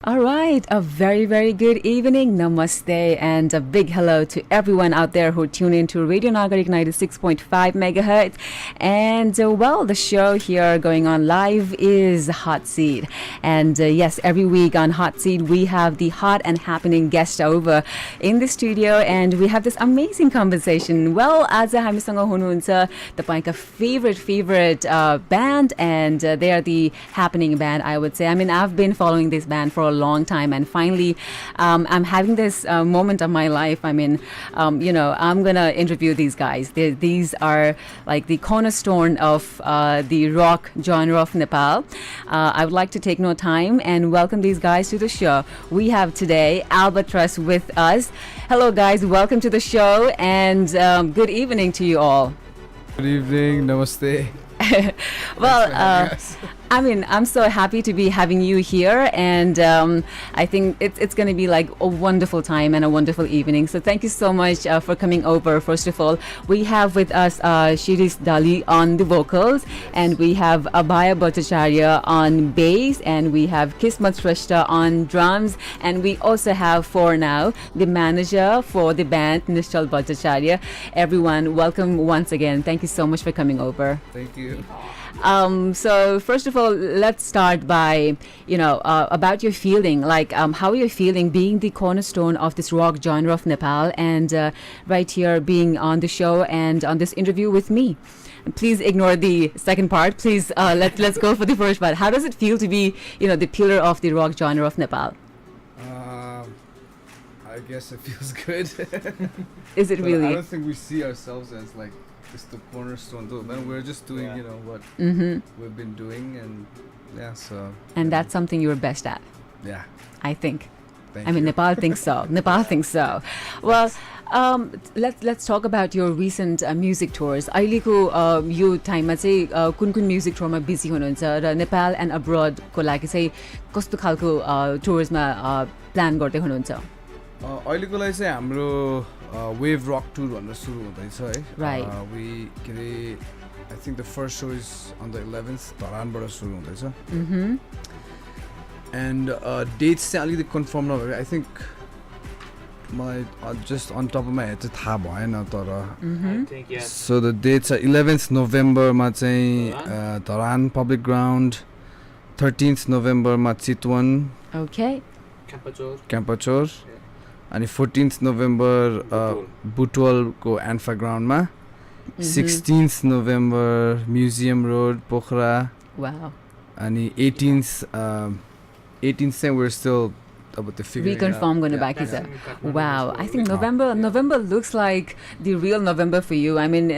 All right, a very, very good evening. Namaste, and a big hello to everyone out there who tune in to Radio Nagarik 96.5 megahertz. And well, the show here going on live is Hot Seat. And yes, every week on Hot Seat, we have the hot and happening guest over in the studio, and we have this amazing conversation. Well, as a हामीसँग हुनुहुन्छ तपाईंका favorite band, and they are the happening band, I would say. I mean, I've been following this band for a long time, and finally I'm having this moment of my life. I mean, I'm gonna interview these guys. These are like the cornerstone of the rock genre of Nepal. I would like to take no time and welcome these guys to the show. We have today ALBATROSS with us. Hello guys, welcome to the show, and good evening to you all. Good evening, namaste. Well, I mean, I'm so happy to be having you here, and I think it's going to be like a wonderful time and a wonderful evening. So thank you so much for coming over. First of all, we have with us Shiris Dali on the vocals, and we have Abhaya Bhattacharya on bass, and we have Kismat Shrestha on drums, and we also have for now the manager for the band, Nishchal Bhattacharya. Everyone, welcome once again. Thank you so much for coming over. Thank you. So first of all, let's start by, about your feeling, like how are you feeling being the cornerstone of this rock genre of Nepal, and right here being on the show and on this interview with me. Please ignore the second part. Please, let's go for the first part. How does it feel to be, the pillar of the rock genre of Nepal? I guess it feels good. Is it really? I don't think we see ourselves as like it's the cornerstone though. Man, we're just doing, what we've been doing, and so. And that's something you're best at. Yeah. I think. Thank I mean, you. Nepal thinks so. Nepal thinks so. Well, let's talk about your recent music tours. अहिलेको यो टाइममा चाहिँ कुन music टुरमा busy हुनुहुन्छ र Nepal end abroad को लागि चाहिँ कस्तो खालको टुर्समा प्लान गर्दै हुनुहुन्छ? अहिलेको लागि चाहिँ हाम्रो वेभ रक टुर भनेर सुरु हुँदैछ है. Right. I think the first show is on the 11th धरानबाट सुरु हुँदैछ. And dates चाहिँ अलिकति कन्फर्म नभएको. I think my just on top of my head चाहिँ थाहा भएन तर. I think yes. So the dates are 11th November मा चाहिँ Dharan public ground, 13th November मा चितवन, Okay. क्याम्पचोर, अनि 14th November बुटवलको एन्फा ग्राउन्डमा, 16th November Museum Road पोखरा, Wow. अनि 18th चाहिँ we're still about the figuring Reconfirm out. going back is a wow. I think November looks like the real November for you. I mean,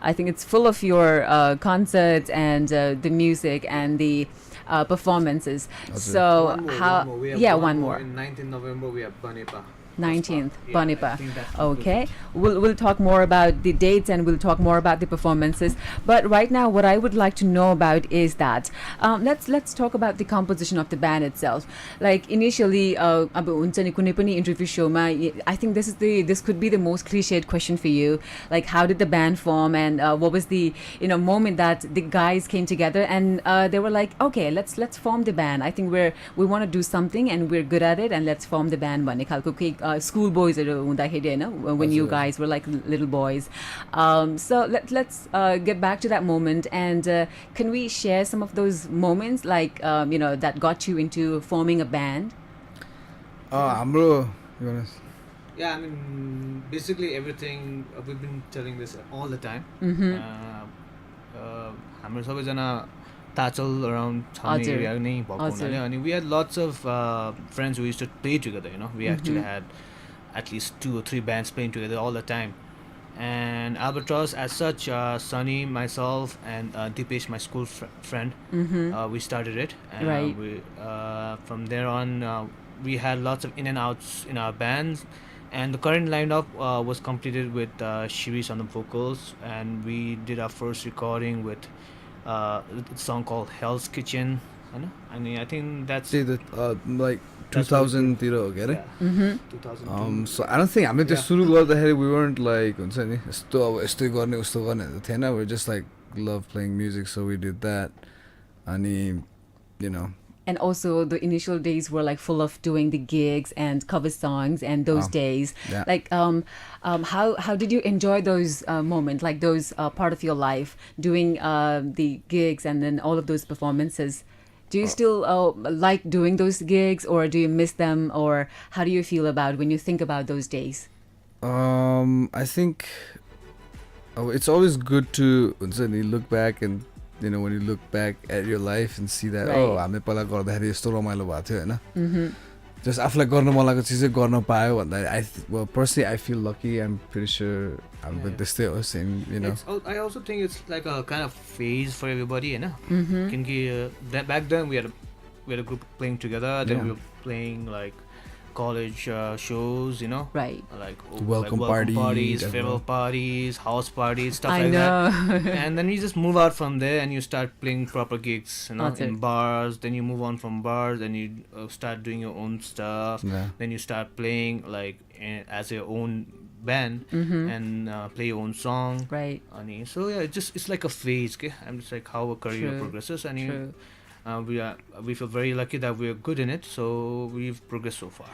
I think it's full of your concerts and the music and the performances. So one more. In 19th November we have Banipa. 19th, Yeah, Banipa. I think that's Okay, we'll talk more about the dates, and we'll talk more about the performances. But right now, what I would like to know about is that let's talk about the composition of the band itself. Like initially, अब हुन्छ नि कुनै पनि interview show मा, I think this could be the most cliched question for you. Like, how did the band form, and what was the moment that the guys came together and they were like, okay, let's form the band. I think we want to do something and we're good at it, and let's form the band भन्ने खालको school boys when you guys were like little boys. So let's get back to that moment, and can we share some of those moments, like that got you into forming a band? हाम्रो you wanna Yeah, I mean, basically everything we've been telling this all the time. हाम्रो सबैजना ताचल around Thane area नै भएको हुनाले, अनि we had lots of friends who used to play together. We actually had at least 2 or 3 bands playing together all the time. And ALBATROSS, as such, Sunny, myself, and Dipesh, my school friend, we started it. And Right. From there on, we had lots of in and outs in our bands. And the current lineup was completed with Shiris on the vocals, and we did our first recording with a song called Hell's Kitchen. I mean, I think that's like 2000 तिर हो के अरे. 2002. So I don't think हामीले त्यो सुरु गर्दाखेरि we weren't like हुन्छ नि यस्तो अब यस्तै गर्ने उस्तो गर्ने थिएन. We just like love playing music, so we did that. अनि And also the initial days were like full of doing the gigs and cover songs and those days. Yeah. Like how did you enjoy those moments, like those part of your life doing the gigs and then all of those performances? Do you still like doing those gigs, or do you miss them, or how do you feel about when you think about those days? I think it's always good to suddenly look back, and you know, when you look back at your life and see that, Right. oh, हामीले पहिला गर्दाखेरि यस्तो रमाइलो भएको थियो हैन, just आफूलाई गर्न मन लागेको चिजै गर्न पायो भन्दा well, personally I feel lucky. I'm pretty sure I'm with this still same, you know. I also think it's like a kind of phase for everybody, you know. Back then we had a group playing together. Then we were playing like college shows, you know, Right. like Welcome parties, parties, farewell parties, house parties, stuff I like know. that. And then you just move out from there and you start playing proper gigs, you know, That's in it. bars. Then you move on from bars and you start doing your own stuff. Yeah. Then you start playing like as your own band and play your own song. Right. So yeah, it's like a phase. Okay? I'm just like how a career True. progresses, and True. we feel very lucky that we're good in it. So we've progressed so far.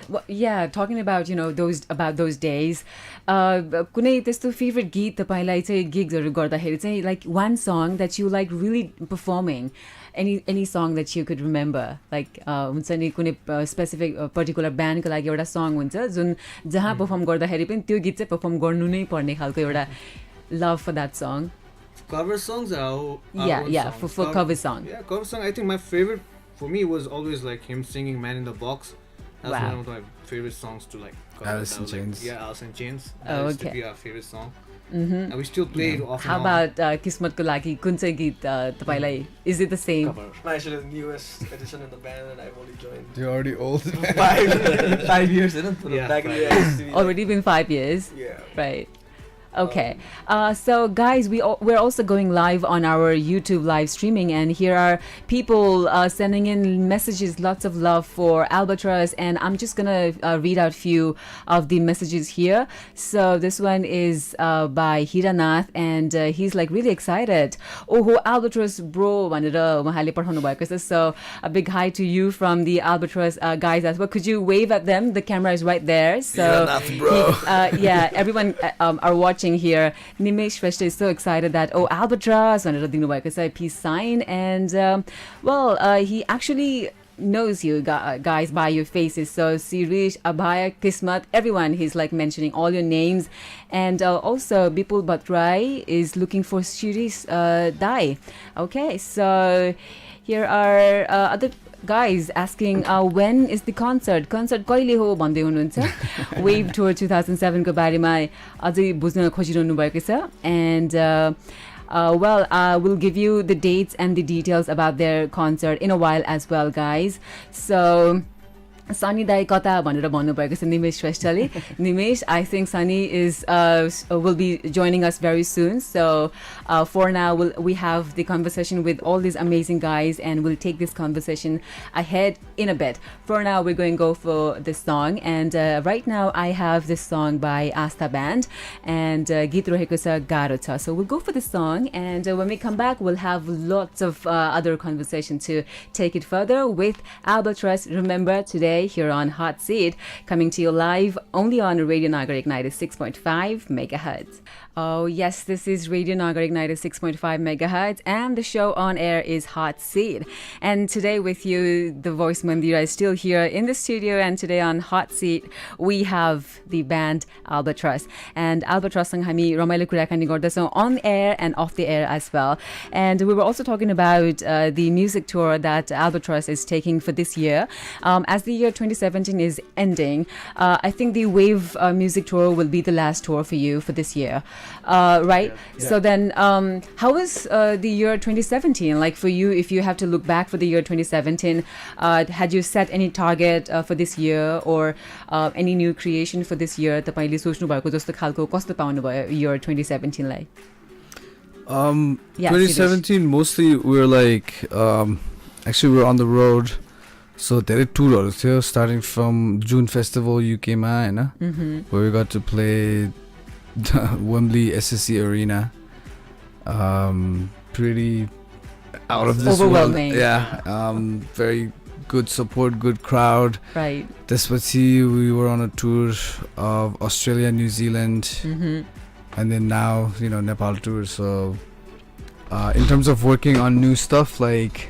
Well, yeah, talking about, you know, those days, कुनै त्यस्तो favorite गीत तपाईलाई चाहिँ gigsहरू गर्दाखेरि चाहिँ like one song that you like really performing, any song that you could remember, like हुन्छ नि कुनै specific particular band को लागि एउटा song हुन्छ जुन जहाँ perform गर्दाखेरि पनि त्यो गीत चाहिँ perform गर्नु नै पर्ने खालको एउटा love for that song. Cover songs are our Yeah, own yeah, songs. for cover song. Yeah, cover song. I think my favorite for me was always like him singing "Man in the Box." That's Wow. one of my favorite songs to like. Cover. Alice That in was, like, Chains. yeah, Alice in Chains. Oh, That used to okay. be our favorite song. And we still play it off How and on. about किस्मतको लागि कुन चाहिँ गीत तपाईलाई, is it the same? Cover. I'm actually the newest addition in the band, and I've only joined You're already old. 5 years. I don't know. Yeah, Back in the 5 day, I used to be Already been 5 years. Like, yeah. Right. Okay. So guys, we're also going live on our YouTube live streaming, and here are people sending in messages, lots of love for Albatross, and I'm just gonna read out few of the messages here. So this one is by Hiranath, and he's like really excited. Oh, Albatross bro, भनेर उहाँले पठाउनु भएको छ. So a big hi to you from the Albatross guys as well. Could you wave at them? The camera is right there. So Hiranath, bro. yeah, everyone are watching here. Nimesh Freshta is so excited that Albatross भनेर दिनुभएको छ peace sign, and he actually knows you guys by your faces. So Sirish, Abhaya, Kismat, everyone, he's like mentioning all your names. And also Bipul Batrai is looking for Sirish Dai. Okay, so here are other guys asking when is the concert कहिले हो भन्दै हुनुहुन्छ. Wave Tour 2007 को बारेमा अझै बुझ्न खोजिरहनु भएको छ. And we'll give you the dates and the details about their concert in a while as well, guys. So Sunny Dai kata भनेर भन्नुभएको छ निमेश श्रेष्ठले. Nimesh, I think Sunny is will be joining us very soon. So for now, we have the conversation with all these amazing guys, and we'll take this conversation ahead in a bit. For now, we're going to go for this song, and right now I have this song by Asta Band, and गीत रहेको छ गाह्रो छ. So we'll go for the song, and when we come back, we'll have lots of other conversation to take it further with Albatross. Remember, today here on Hot Seat, coming to you live only on Radio Nagarik 96.5 megahertz. Oh yes, this is Radio Nagarik 96.5 megahertz, and the show on air is Hot Seat. And today with you, the voice Mandira is still here in the studio, and today on Hot Seat we have the band Albatross. And Albatross सँग हामी रमाइलो कुराकानी गर्दछौँ on air and off the air as well. And we were also talking about the music tour that Albatross is taking for this year. As the year 2017 is ending, I think the Wave music tour will be the last tour for you for this year. Right? Yeah. So then, how was the year 2017 like for you? If you have to look back for the year 2017, had you set any target for this year, or any new creation for this year? तपाईले सोच्नु भएको जस्तो खालको कस्तो पाउनु भयो year 2017 lie? 2017 mostly we were like actually we were on the road. So there are tours here, starting from June Festival UK ma, where we got to play the Wembley SSC Arena. Pretty out of this Overwhelming. world. Yeah, very good support, good crowd. Right. Despacito, we were on a tour of Australia, New Zealand, and then now, you know, Nepal tour. So, in terms of working on new stuff, like,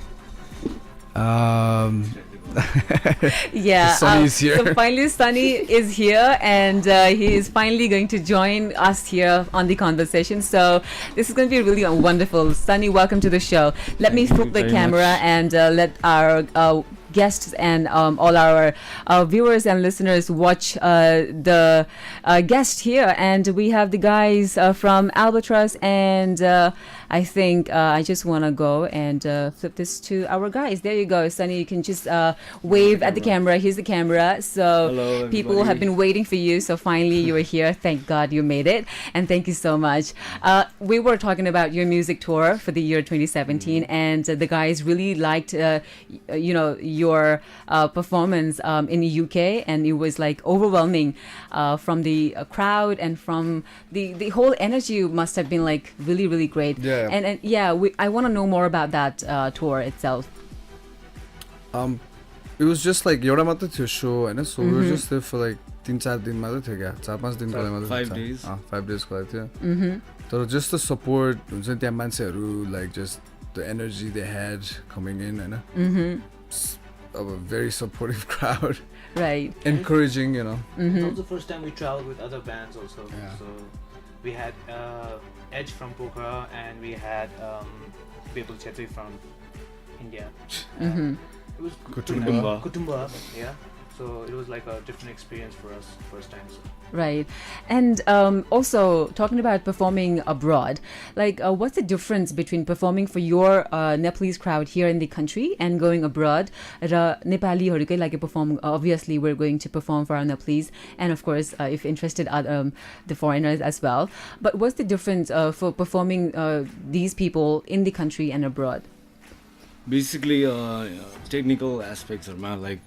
Yeah. Sunny is here. So finally, Sunny is here, and he is finally going to join us here on the conversation. So this is going to be really wonderful. Sunny, welcome to the show. Let me flip the camera and let our guests and all our viewers and listeners watch the guest here. And we have the guys from Albatross, and I think I just want to go and flip this to our guys. There you go, Sunny. You can just wave at the camera. Here's the camera. So Hello, people have been waiting for you. So finally you were here. Thank God you made it. And thank you so much. We were talking about your music tour for the year 2017, and the guys really liked, you know, your performance in the UK, and it was like overwhelming from the crowd, and from the whole energy must have been like really, really great. Yeah. And yeah, I want to know more about that tour itself. It was just like एउटा मात्र थियो show Hahn, so we were just there for like 3-4 दिन मात्र थियो क्या, 4-5 दिनको लागि मात्र 5 days. 5 days को लागि थियो. तर just the support हुन्छ नि त्यहाँ मान्छेहरू, like just the energy they had coming in Hahn, of a very supportive crowd, Right. encouraging, you know. It was the first time we traveled with other bands also. Yeah. So we had Edge from Pokhara, and we had Bebul Chetri from India. It was Kutumba. Kutumba, yeah. So it was like a different experience for us first time. So. Right. And also talking about performing abroad, like what's the difference between performing for your Nepalese crowd here in the country and going abroad? Nepali like perform, obviously we're going to perform for our Nepalese, and of course if interested the foreigners as well. But what's the difference for performing these people in the country and abroad? Basically technical aspects are like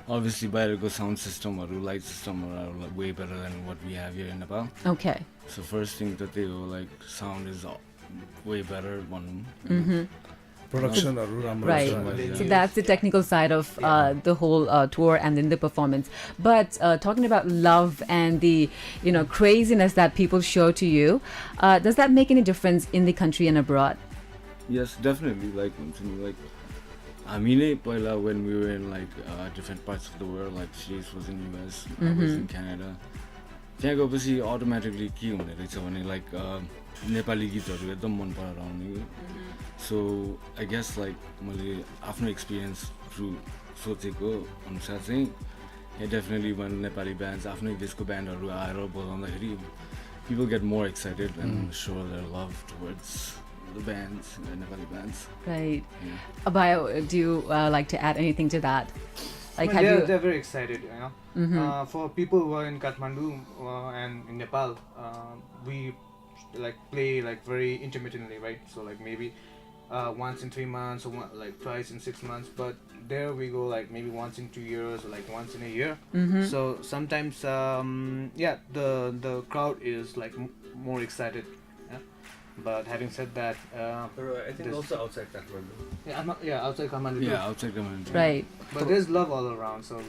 obviously बाहिरको sound system or light system are like way better than what we have here in Nepal. Okay. So first thing that they like sound is way better one. Production Right. Yeah. So that's the technical side of the whole tour and then the performance. But talking about love and the, you know, craziness that people show to you, does that make any difference in the country and abroad? Yes, definitely. Like I mean, when we were in like different parts of the world, like Chase was in US, I was in Canada. त्यहाँ गएपछि automatically के हुने रहेछ भने like Nepali गीतहरू एकदम मन पराएर आउने. So I guess like मैले आफ्नो experience through सोचेको अनुसार चाहिँ definitely when नेपाली bands आफ्नै देशको bandहरू आएर बजाउँदाखेरि people get more excited and show their love towards the bands, the Nepali bands. Right. Yeah. Abayo, do you like to add anything to that? Like, Well, have they're very excited, you know. For people who are in Kathmandu and in Nepal, we like play like very intermittently, right? So like maybe once in 3 months or like twice in 6 months. But there we go like maybe once in 2 years or like once in a year. So sometimes, the crowd is like more excited. But having said that, I think also outside Kathmandu. outside Kathmandu. Yeah, outside Kathmandu. Right. But there's love all around, so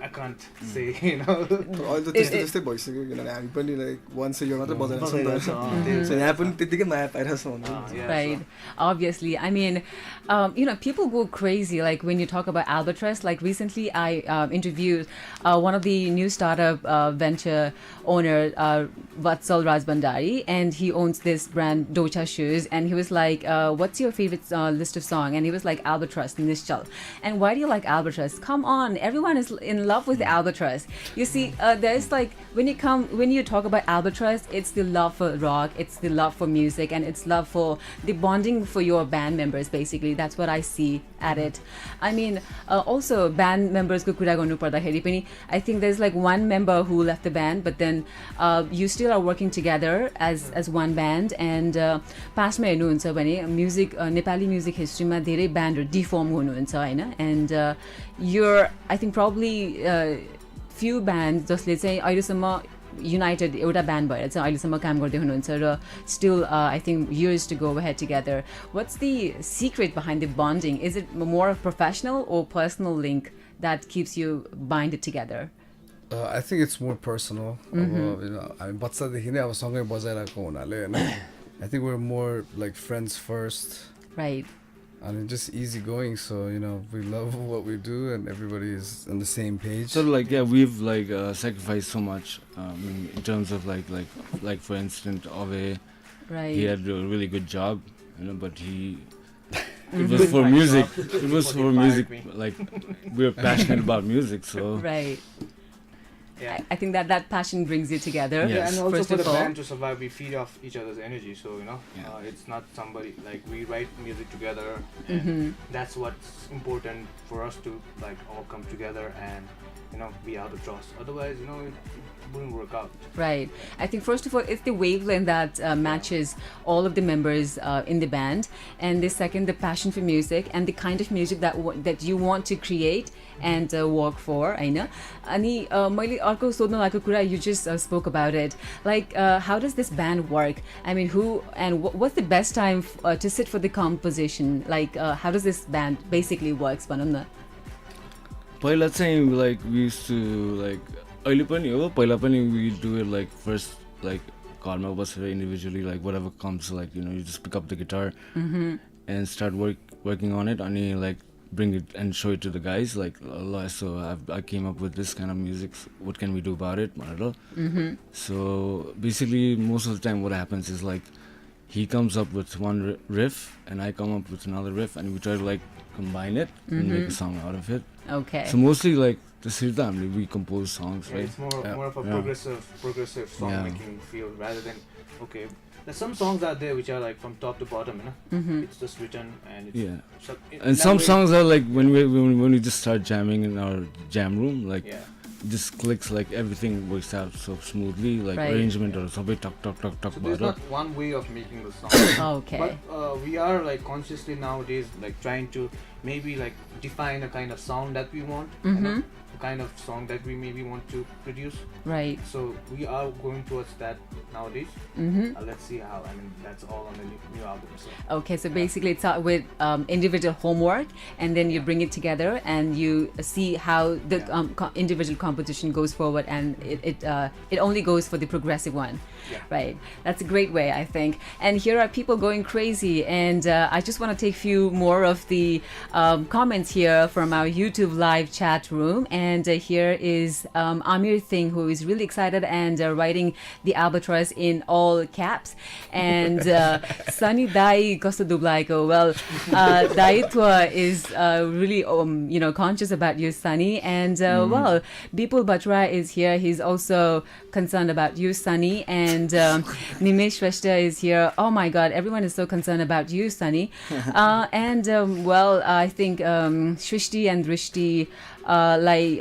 I can't say, you know. अहिले त त्यस्तो त्यस्तै भइसक्यो किनभने हामी पनि like once a year मात्रै बजाइरहेको छ नि त. So यहाँ पनि त्यतिकै माया पाइरहेको छ भन्नु. Right. Obviously. I mean, you know, people go crazy. Like when you talk about Albatross, like recently I interviewed one of the new startup venture owner, Vatsal Rajbandari, and he owns this brand Docha shoes, and he was like, what's your favorite list of song? And he was like, Albatross, Nischal. And why do you like Albatross? Come on, everyone is in love with Albatross. You see, there's like when you talk about Albatross, it's the love for rock, it's the love for music, and it's love for the bonding for your band members. Basically, that's what I see at it. I mean, also band members ko kura garnu pardakheri pani, I think there's like one member who left the band, but then you still are working together as one band. And past ma हेर्नुहुन्छ भने music Nepali music हिस्ट्रीमा धेरै ब्यान्डहरू डिफर्म हुनुहुन्छ हैन. And you're I think probably few bands जसले चाहिँ अहिलेसम्म युनाइटेड एउटा ब्यान्ड भएर चाहिँ अहिलेसम्म काम गर्दै हुनुहुन्छ र still I think years to go ahead together. What's the secret behind the bonding? Is it more professional or personal link that keeps you binded together? I think it's more personal. हामी बच्चादेखि नै अब सँगै बजाइरहेको हुनाले होइन I think we're more like friends first. Right. And just easy going, so we love what we do and everybody is on the same page. So like we've like sacrificed so much in terms of like for instance Ave, Right. he had a really good job, but it was for music. It was for music. Like we're passionate about music, so Right. Yeah. I think that passion brings you together. Yes. Yeah, and also First for of the all. band to survive, we feed off each other's energy. So it's not somebody like we write music together, and that's what's important for us to like all come together and be ALBATROSS. Otherwise, it wouldn't work out. Right. I think first of all, it's the wavelength that matches all of the members in the band, and the second, the passion for music and the kind of music that you want to create and work for. I know. Ani मैले अर्को सोध्न लागेको कुरा, you just spoke about it. Like, how does this band work? I mean, who and what's the best time to sit for the composition? Like, how does this band basically works? भनौँ न. पहिला चाहिँ like we used to like अहिले पनि हो पहिला पनि we do it like first like घरमा बसेर individually like whatever comes like you just pick up the guitar and start working on it and like bring it and show it to the guys like so I came up with this kind of music, what can we do about it so basically most of the time what happens is like he comes up with one riff and I come up with another riff and we try to like combine it and make a song out of it. Okay. So mostly like the Sirdamli we compose songs, Yeah, right? it's more of a progressive song making feel rather than there's some songs out there which are like from top to bottom, it's just written and it's and some songs are like when we just start jamming in our jam room, like it just clicks, like everything works out so smoothly, like Right. arrangement or something talk So there's not one way of making the song. Okay. But we are like consciously nowadays like trying to maybe like define a kind of sound that we want, a kind of song that we maybe want to produce. Right. So we are going towards that nowadays. Let's see how. I mean, that's all on the new album. So. Okay, so basically it's with individual homework, and then you bring it together and you see how the individual composition goes forward, and it only goes for the progressive one. Yeah. Right. That's a great way, I think. And here are people going crazy, and I just want to take few more of the comments here from our YouTube live chat room. And here is Amir Singh, who is really excited and writing the ALBATROSS in all caps. And Sunny Dai Kosta Dublaiko. Well, Daitwa is really conscious about you, Sunny. And well, Bipul Batra is here. He's also concerned about you, Sunny. And Nimesh Shrestha is here. Oh my God, everyone is so concerned about you, Sunny. And well, I think Shrishti and Drishti like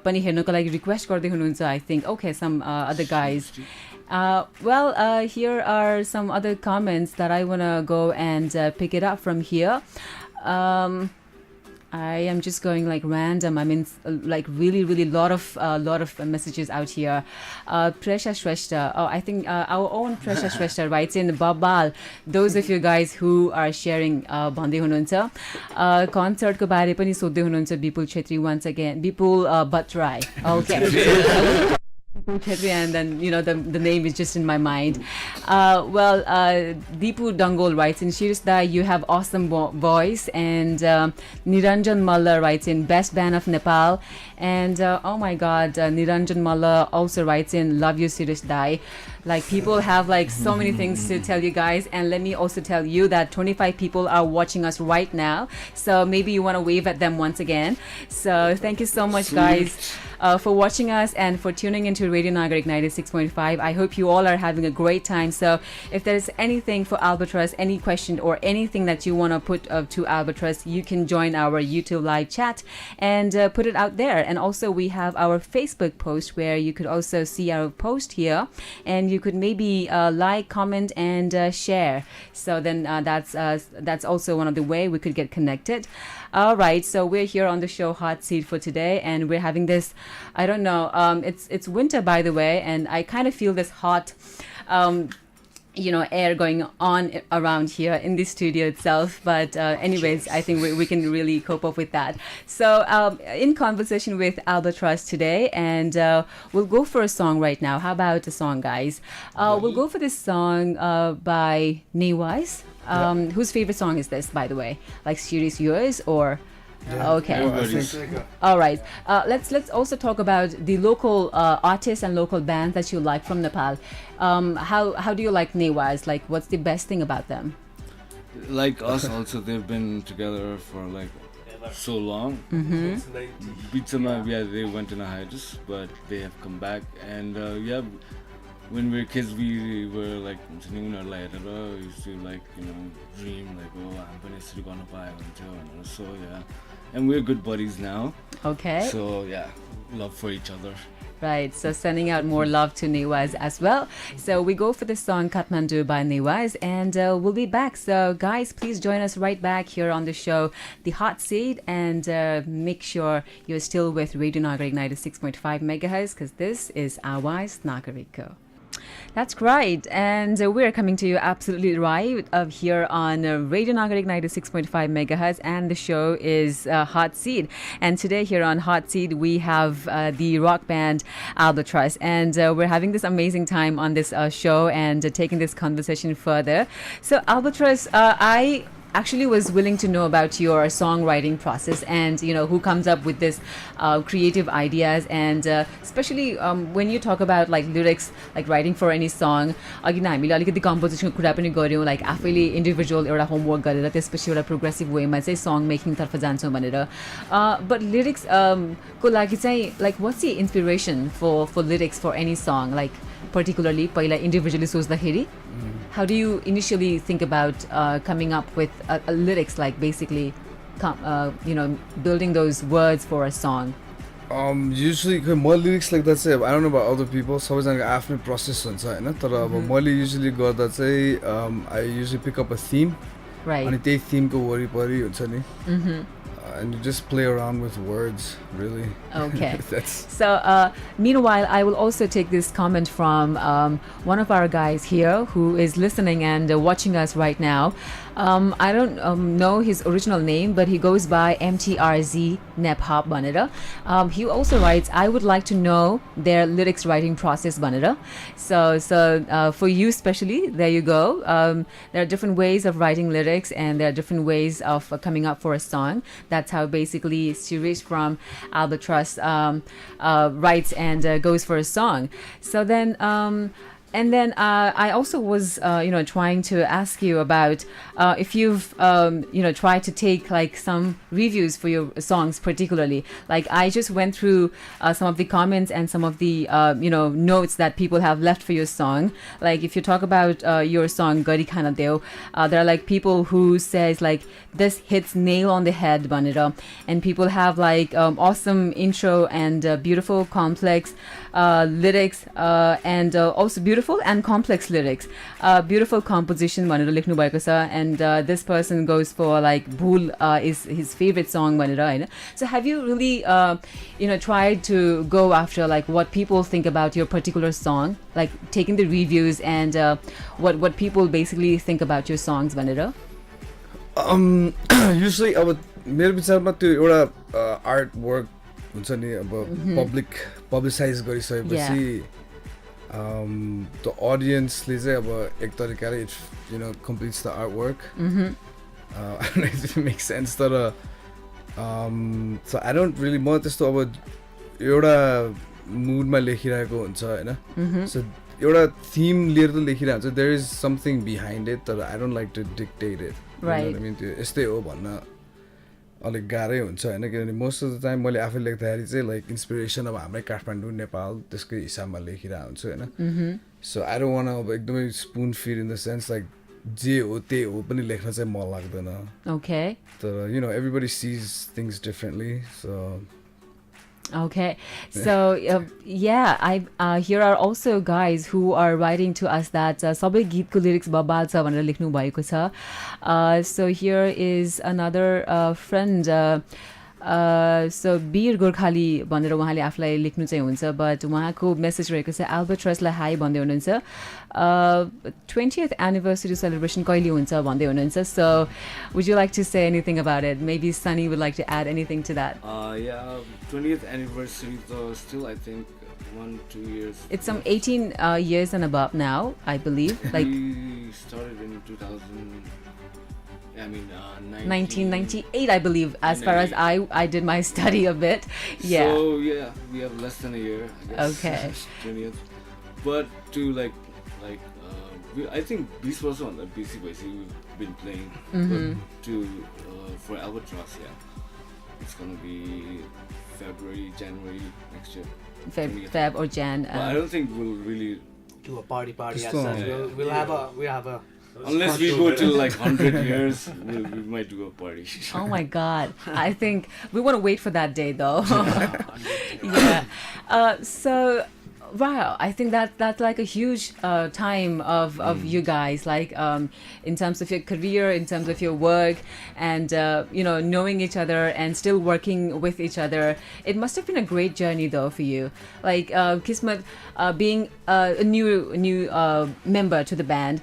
pani हेर्नको लागि request गर्दै हुनुहुन्छ, I think. Okay, some other guys. Well, here are some other comments that I want to go and pick it up from here. I am just going like random. I mean, like really lot of messages out here. Presha Shrestha. Oh, I think our own Presha Shrestha writes in Babal. Those of you guys who are sharing bhande hununcha. Concert ko bare pani sodde hununcha Bipul Chetri once again. Bipul Bhatrai. Okay. And then the name is just in my mind. Well, Deepu Dangol writes in, Shirisda, you have awesome voice. And Niranjan Malla writes in, best band of Nepal. And oh my God, Niranjan Malla also writes in, love you, Shirisda. Like, people have like so many things to tell you guys, and let me also tell you that 25 people are watching us right now, so maybe you want to wave at them once again. So thank you so much, guys, for watching us and for tuning into Radio Nagarik 96.5. I hope you all are having a great time. So if there's anything for ALBATROSS, any question or anything that you want to put to ALBATROSS, you can join our YouTube live chat and put it out there. And also we have our Facebook post where you could also see our post here, and you could maybe like, comment, and share. So then that's also one of the way we could get connected. All right, so we're here on the show Hot Seat for today, and we're having this, I don't know, it's winter, by the way, and I kind of feel this hot air going on around here in the studio itself. But anyways, I think we can really cope up with that. So in conversation with Albatross today, and we'll go for a song right now. How about a song, guys? We'll go for this song by Newise. Whose favorite song is this, by the way? Like, serious yours or... Okay. Everybody's. All right. Let's also talk about the local artists and local bands that you like from Nepal. How do you like Newise? Like, what's the best thing about them? Like us also, they've been together for like so long. Bitsama, yeah, they went in a hiatus, but they have come back. And yeah, when we were kids, we were like, we used to like, dream like, oh, I'm gonna buy one. So yeah, and we're good buddies now. Okay. So yeah, love for each other. Right, so sending out more love to Newise as well. So we go for the song Kathmandu by Newise, and we'll be back. So guys, please join us right back here on the show, The Hot Seat, and make sure you're still with Radio Nagarik 96.5 megahertz, because this is Awaz Nagarikko. That's right, and we're coming to you absolutely right here on Radio Nagarik 96.5 megahertz, and the show is Hot Seat. And today here on Hot Seat, we have the rock band Albatross, and we're having this amazing time on this show and taking this conversation further. So Albatross, I actually was willing to know about your songwriting process, and who comes up with this creative ideas, and especially when you talk about like lyrics, like writing for any song. अघि नै हामीले अलिकति कम्पोजिसनको कुरा पनि गर्यौं, like आफैले individual एउटा homework गरेर त्यसपछि एउटा प्रोग्रेसिभ वेमा चाहिँ सङ मेकिङ तर्फ जान्छौं भनेर. बट लिरिक्स को लागि चाहिँ like what's the inspiration for lyrics for any song, like particularly पहिला individually सोच्दाखेरि how do you initially think about coming up with a lyrics, like basically building those words for a song? Usually my lyrics like that say, I don't know about other people, सबैजनाको आफ्नै process हुन्छ हैन, तर अब मैले usually गर्दा चाहिँ I usually pick up a theme, right, अनि त्यही theme को वरिपरि हुन्छ नि, and you just play around with words, really. Okay. That's... So, meanwhile, I will also take this comment from one of our guys here who is listening and watching us right now. I don't know his original name, but he goes by MTRZ Nephap Banera. He also writes, I would like to know their lyrics writing process, Banera. So for you especially, there you go. There are different ways of writing lyrics, and there are different ways of coming up for a song. That's how basically Sirish from Albatross writes and goes for a song. So then and then I also was trying to ask you about if you've tried to take like some reviews for your songs, particularly. Like, I just went through some of the comments and some of the notes that people have left for your song. Like, if you talk about your song Gari Khana Deo, there are like people who says like this hits nail on the head, Banira, and people have like awesome intro and beautiful complex lyrics and also beautiful and complex lyrics, beautiful composition भनेर लेख्नु भएको छ, and this person goes for like Bhool is his favorite song भनेर हैन. So have you really tried to go after like what people think about your particular song, like taking the reviews and what people basically think about your songs भनेर? Usually अब मेरो विचारमा त्यो एउटा art work हुन्छ नि, अब publicise गरिसकेपछि the audience ले चाहिँ अब एक तरिकाले it completes the artwork. I don't know if it makes sense, तर so I don't really म त्यस्तो अब एउटा मुडमा लेखिरहेको हुन्छ हैन, so एउटा थीम लिएर त लेखिरहेको हुन्छ, there is something behind it, तर I don't like to dictate it. Right. I mean त्यो यस्तै हो भन्न अलिक गाह्रै हुन्छ हैन, किनभने मोस्ट अफ द टाइम मैले आफै लेख्दाखेरि चाहिँ लाइक इन्स्पिरेसन अब हाम्रै काठमाडौँ नेपाल त्यसकै हिसाबमा लेखिरहेको हुन्छु हैन. सो आई डोन्ट वान्ट अब एकदमै स्पुन फिड इन द सेन्स लाइक जे हो त्यही हो पनि लेख्न चाहिँ मन लाग्दैन. Okay. तर everybody sees things differently, so Okay, so I here are also guys who are writing to us that sabai geetko lyrics babal cha bhanera lekhnu bhayeko cha. So here is another friend. So बीर गोर्खाली भनेर उहाँले आफूलाई लेख्नु चाहिँ हुन्छ but उहाँको message रहेको छ एल्बाट्रसलाई high भन्दै हुनुहुन्छ 20th anniversary celebration कहिले हुन्छ भन्दै हुनुहुन्छ. So would you like to say anything about it? Maybe Sunny would like to add anything to that. Yeah, 20th anniversary though still I think 1-2 years. It's some 18 years and above now, I believe. Like we started in 2000. I mean, 1998, I believe, as far as I did my study a bit. Yeah. So yeah, we have less than a year, I guess. Okay. 20th. But to I think this was on the BC we've been playing. But for Albatross, yeah, it's gonna be February, January next year. Feb or Jan. But I don't think we'll really do a party as Just such. yeah. We'll have a unless we go to like 100 years, we might do a party. Oh my God! I think we want to wait for that day, though. Yeah. So, wow! I think that's like a huge time of you guys, like in terms of your career, in terms of your work, and knowing each other and still working with each other. It must have been a great journey, though, for you. Like Kismet, being a new member to the band.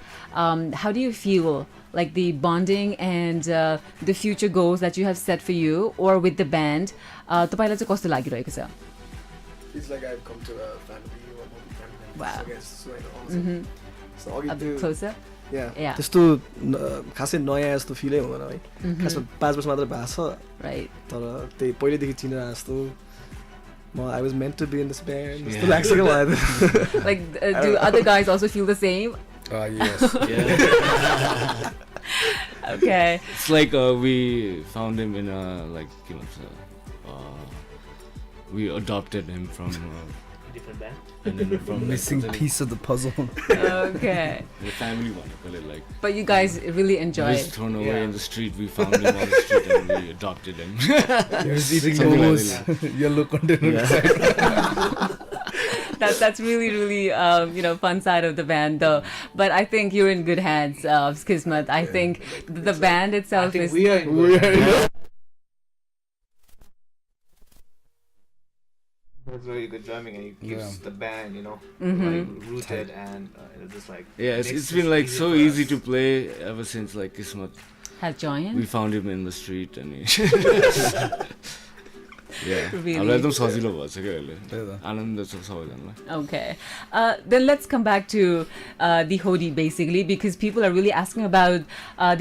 How do you feel like the bonding and the future goals that you have set for you or with the band? तपाईलाई चाहिँ कस्तो लागिरहेको छ? It's like I've come to a family or family. Wow. So I guess so I so A bit closer? Yeah. त्यस्तो खासै नयाँ जस्तो फिलै हुँदैन है. खासमा 5 वर्ष मात्र भएको छ. Right. तर त्यही पहिलेदेखि चिनेर जस्तो I was meant to be in this band. जस्तो लाग्छ के मलाई. Like do other guys also feel the same? Yes. Yeah. Okay. It's like we found him in we adopted him from different band. and then from Missing piece of the puzzle. Okay. the family one, like. But you guys really enjoy He was it. thrown away in the street. We found him on the street and we adopted him. He was eating Something like those yellow container. Yeah. That's really fun side of the band though. But I think you're in good hands, Kismet. I think the band itself is. We are in good hands. It's very good drumming and it keeps the band, like rooted and just like. Yeah, it's makes been it like easier so for easy us. to play ever since like Kismet. Have joined. We found him in the street and yeah. Really? एकदम सजिलो भएछ क्या अहिले आनन्द छ सबैजनालाई. Okay. Then let's come back to the hoodie basically because people are really asking about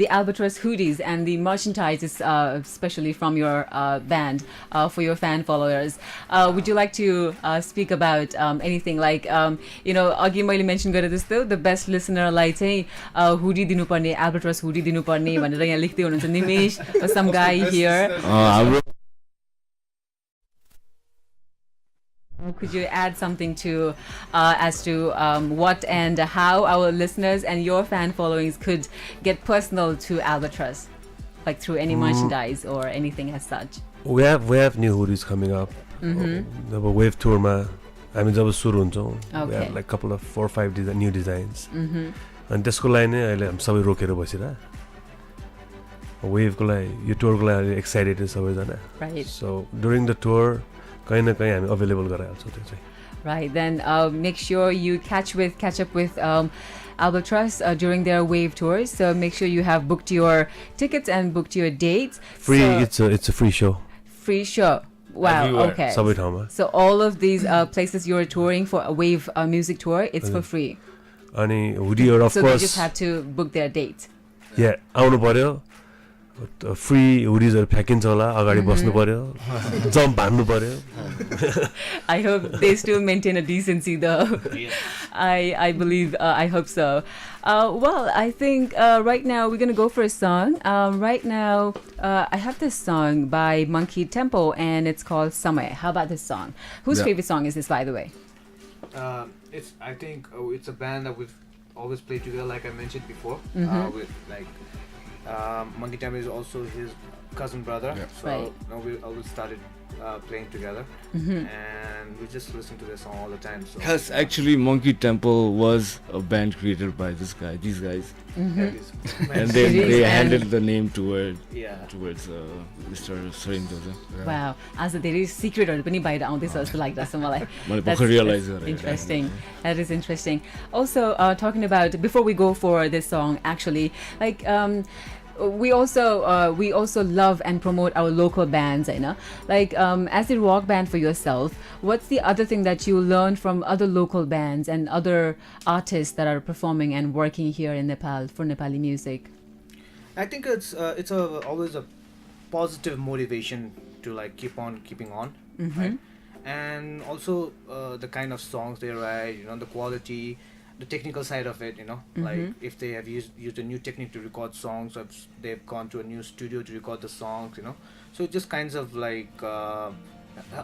the Albatross hoodies and the merchandise, especially from your band, for your fan followers. Would you like to speak about anything like, अघि मैले mention गरेँ जस्तो the best listenerलाई चाहिँ hoodie दिनुपर्ने, Albatross hoodie दिनुपर्ने भनेर यहाँ लेख्दै हुनुहुन्छ निमेश, some guy here. Could you add something to as to what and how our listeners and your fan followings could get personal to Albatross, like through any merchandise or anything as such? We have new hoodies coming up. The wave tour ma हामी जब सुरु हुन्छौँ we have like couple of 4 or 5 new designs. अनि त्यसको लागि नै अहिले हामी सबै रोकेर बसिरा. वेभको लागि यो टुरको लागि एक्साइटेड सबैजना. Right. So during the tour कहीं ना कहीं हामी अवेलेबल गराइहाल्छौँ त्यो चाहिँ. Right, then make sure you catch up with Albatross during their wave tours. So make sure you have booked your tickets and booked your dates. Free, So, it's a free show. free show. Wow. Everywhere. Okay. सबै ठाउँमा. So all of these places you're touring for a wave music tour, it's for free. अनि हुडीहरु of So they course. just have to book their date. Yeah, आउनु पर्यो. Free हुडीजहरु फ्याकिन्छ होला अगाडि बस्नु पर्यो. Jump हान्नु पर्यो. I hope they still maintain a decency though. I believe, I hope so. Well, I think right now we're going to go for a song. Right now, I have this song by Monkey Tempo and it's called Samay. How about this song? Whose favorite song is this, by the way? I think it's a band that we've always played together, like I mentioned before. With like Monkey Tempo is also his cousin brother. Yeah. So Right. now we always started playing together, Mm-hmm. and we just listen to their song all the time. So Yes, actually, Monkey Temple was a band created by these guys, Mm-hmm. yeah, this- and It they is, handed and- the name towards yeah. Mr. Surendra. Wow, आज त धेरै सिक्रेटहरू पनि बाहिर आउँदैछ जस्तो लाग्दछ मलाई. मैले That's भर्खर realize गरेँ. interesting. That is interesting. Also, talking about, before we go for this song, actually, like we also love and promote our local bands, you know. Like as a rock band for yourself, what's the other thing that you learned from other local bands and other artists that are performing and working here in Nepal for Nepali music? I think it's always a positive motivation to like keep on keeping on, right? And also the kind of songs they write, you know, the quality, the technical side of it, you know, like if they have used a new technique to record songs, or if they've gone to a new studio to record the songs, you know, so it just kinds of like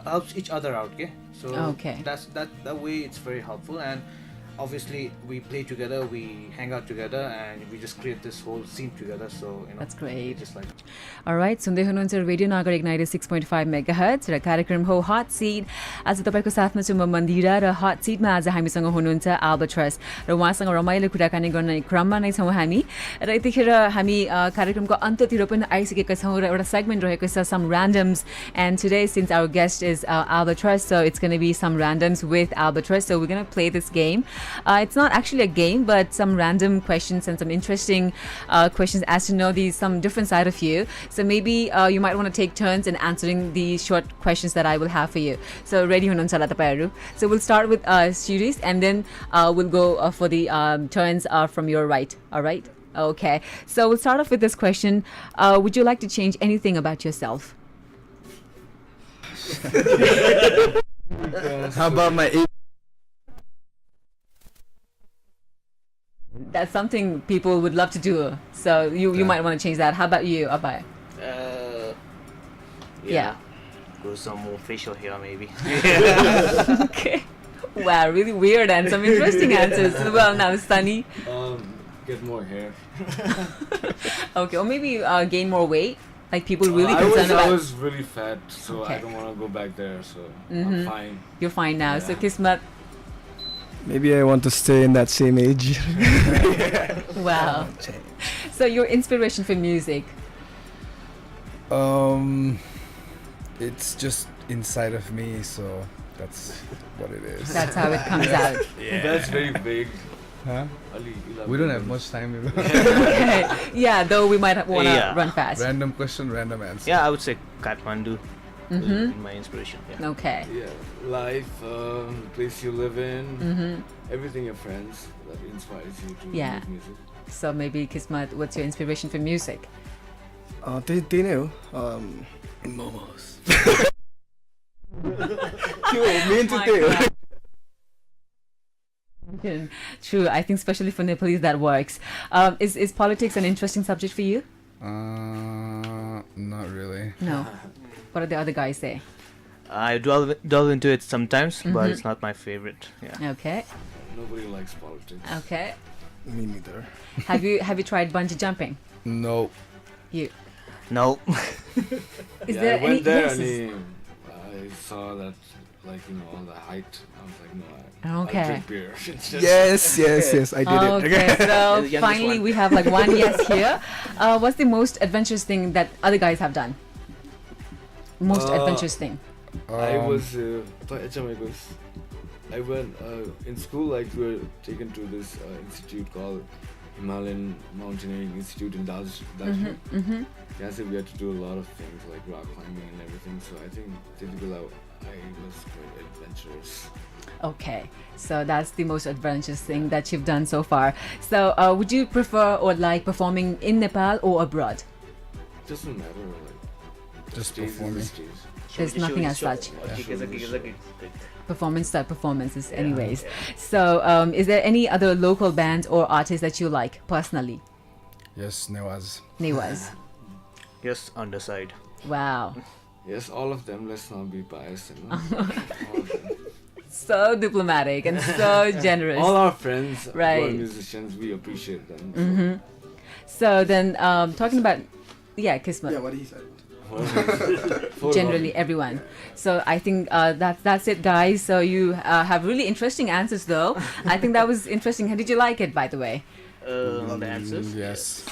helps each other out, okay? So Okay. that way it's very helpful, and obviously we play together, we hang out together, and we just create this whole scene together. So you know, That's great. Just like Alright, सुन्दै हुनुहुन्छ radio नागरिक 96.5 megahertz र कार्यक्रम हो हट seat. आज तपाईँको साथमा छु म मन्दिरा, र हट सिटमा आज हामीसँग हुनुहुन्छ ALBATROSS, र उहाँसँग रमाइलो कुराकानी गर्ने क्रममा नै छौँ हामी. र यतिखेर हामी कार्यक्रमको अन्त्यतिर पनि आइसकेका छौँ, र एउटा सेगमेन्ट रहेको छ some randoms, and today since our guest is ALBATROSS, so it's going to be some randoms with ALBATROSS. So we're going to play this game. It's not actually a game, but some random questions and some interesting questions as to know some different side of you. So maybe you might want to take turns in answering the short questions that I will have for you. So ready hununcha la tapaiharu? So we'll start with series, and then we'll go for the turns from your right. All right? Okay. So we'll start off with this question. Would you like to change anything about yourself? How about my age? That's something people would love to do. So you might want to change that. How about you, Abhay? Yeah. Grow some more facial hair, maybe. Okay. Wow, really weird and some interesting answers. Well, now Sunny. Get more hair. Okay, or maybe gain more weight. Like people really concerned I about. was really fat, so Okay. I don't want to go back there. So I'm fine. You're fine now. So Yeah. Kismet. Maybe I want to stay in that same age. Wow. So your inspiration for music. It's just inside of me, so that's what it is. That's how it comes out. That's very big. Huh? We don't have much time. Okay. Yeah, though we might want to Yeah. run fast. Random question, random answer. Yeah, I would say Kathmandu is my inspiration. Yeah. Okay. Yeah, life, place you live in, everything your friends that inspires you to Yeah. make music. So maybe Kismet, what's your inspiration for music? त्यही नै हो Momos. Main चाहिँ त्यही हो. True. I think especially for Nepalese that works. Is politics an interesting subject for you? Not really. No. What do the other guys say? I delve into it sometimes, but it's not my favorite. Yeah. Okay. Nobody likes politics. Okay. Me neither. Have you tried bungee jumping? No. You. No. Is Yeah, there I went any? there Yes. and I saw that, like, all the height. I was like, no, I'll Okay. drink beer. It's just- Yes, I did it. Okay, so The youngest finally one. we have like one yes here. What's the most adventurous thing that other guys have done? Most adventurous thing. I was I went in school, like we were taken to this institute called Himalayan Mountaineering Institute in Darjeeling. Yeah, so we had to do a lot of things like rock climbing and everything. So I think typically I was quite adventurous. Okay, so that's the most adventurous thing that you've done so far. So would you prefer or like performing in Nepal or abroad? Doesn't matter, like Just stage is the performing. stage. There's nothing as such. Performance type performances anyways. So is there any other local bands or artists that you like personally? Yes, Nawaz. Niwas. Yes, underside. Wow. Yes, all of them. Let's not be biased. You know? All of them. So diplomatic and so generous. All our friends who Right. are musicians, we appreciate them. So. So then talking about Kismet. Yeah, what he said. Generally, everyone. So I think that's it, guys. So you have really interesting answers, though. I think that was interesting. How did you like it, by the way? The answers. Yes.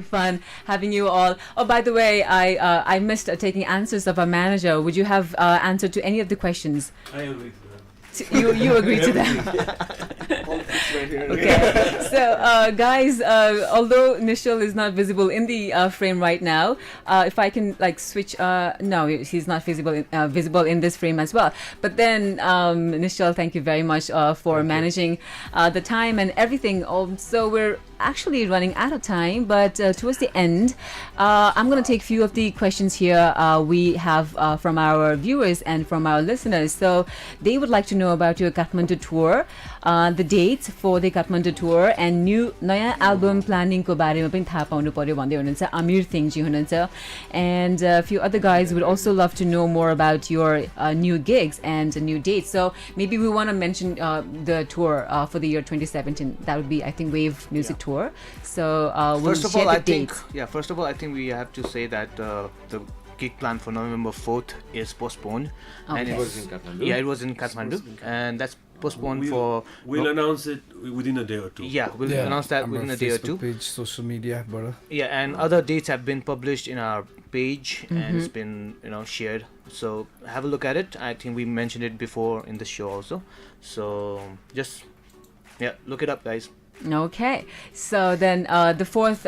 Fun having you all. Oh, by the way, I missed taking answers of our manager. Would you have answered to any of the questions? I agree. You agree to that? Right here. Okay. So, guys, although Nishal is not visible in the frame right now, if I can like switch, no, he's not visible in this frame as well. But then, Nishal, thank you very much for managing the time and everything. So we're actually running out of time, but towards the end, I'm going to take a few of the questions here we have from our viewers and from our listeners. So they would like to know about your Kathmandu tour, the dates for the Kathmandu tour, and new नयाँ album planning को बारेमा पनि थाहा पाउनु पर्यो भन्दै हुनुहुन्छ अमीर सिंहजी हुनुहुन्छ. And a few other guys would also love to know more about your new gigs and new dates. So maybe we want to mention the tour for the year 2017. That would be, I think, Wave Music Tour. So we'll First of share all, the I think dates. first of all, I think we have to say that the gig plan for November 4th is postponed. And Okay. it was in Kathmandu. Yeah, it was in Kathmandu, and that's postponed for. We'll announce it within a day or two. Yeah, we'll announce that within a day or two. Page, social media, brother. Yeah, and other dates have been published in our page and it's been shared. So have a look at it. I think we mentioned it before in the show also. So just look it up, guys. Okay, so then the fourth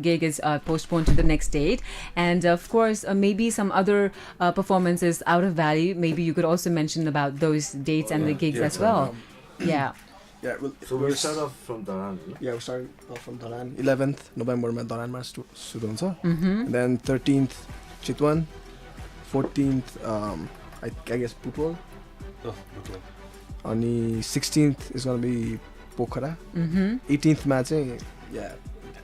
gig is postponed to the next date, and of course maybe some other performances out of Valley. Maybe you could also mention about those dates and the gigs as well. Yeah. Yeah, well, So we'll start off from Dharan. Yeah, we're starting off from Dharan. 11th November मा धरानमा सुरु हुन्छ. Mm-hmm. Then 13th Chitwan, 14th I guess Pupol, Oh, okay. अनि 16th is going to be Pokhara. Mm-hmm. 18th मा चाहिँ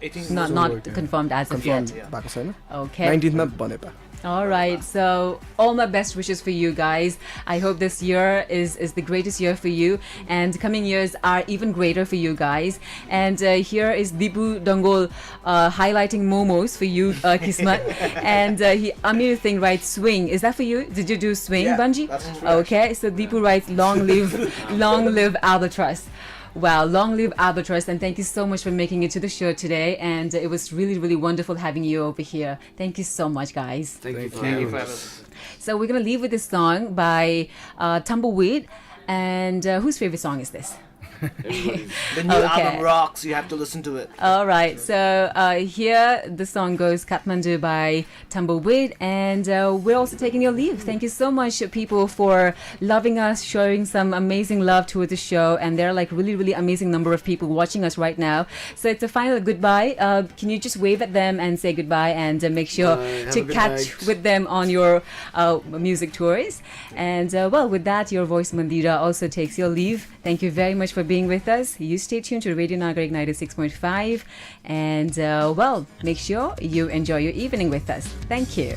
I think Not confirmed as of confirmed yet. भएको छैन. Okay. 19th मा Banepa. All right, so all my best wishes for you guys. I hope this year is the greatest year for you, and coming years are even greater for you guys. And here is Deepu Dangol highlighting momos for you, Kismat. And Amir Singh writes swing. Is that for you? Did you do swing, Bunji? That's true. Okay, so Deepu writes long live Albatross. Wow, long live Albatross, and thank you so much for making it to the show today. And it was really, really wonderful having you over here. Thank you so much, guys. Thank you for Thank you having for us. So we're going to leave with this song by Tumbleweed. And whose favorite song is this? Everybody's the new Okay. album rocks. You have to listen to it. All right, so here the song goes Kathmandu by Tumbleweed, and we're also taking your leave. Thank you so much, people, for loving us, showing some amazing love towards the show, and there are like really, really amazing number of people watching us right now. So it's a final goodbye. Can you just wave at them and say goodbye, and make sure Bye. Have to a good catch night. with them on your music tours. And well, with that, your voice Mandira also takes your leave. Thank you very much for being with us. You stay tuned to Radio Nagarik 96.5, and well, make sure you enjoy your evening with us. Thank you.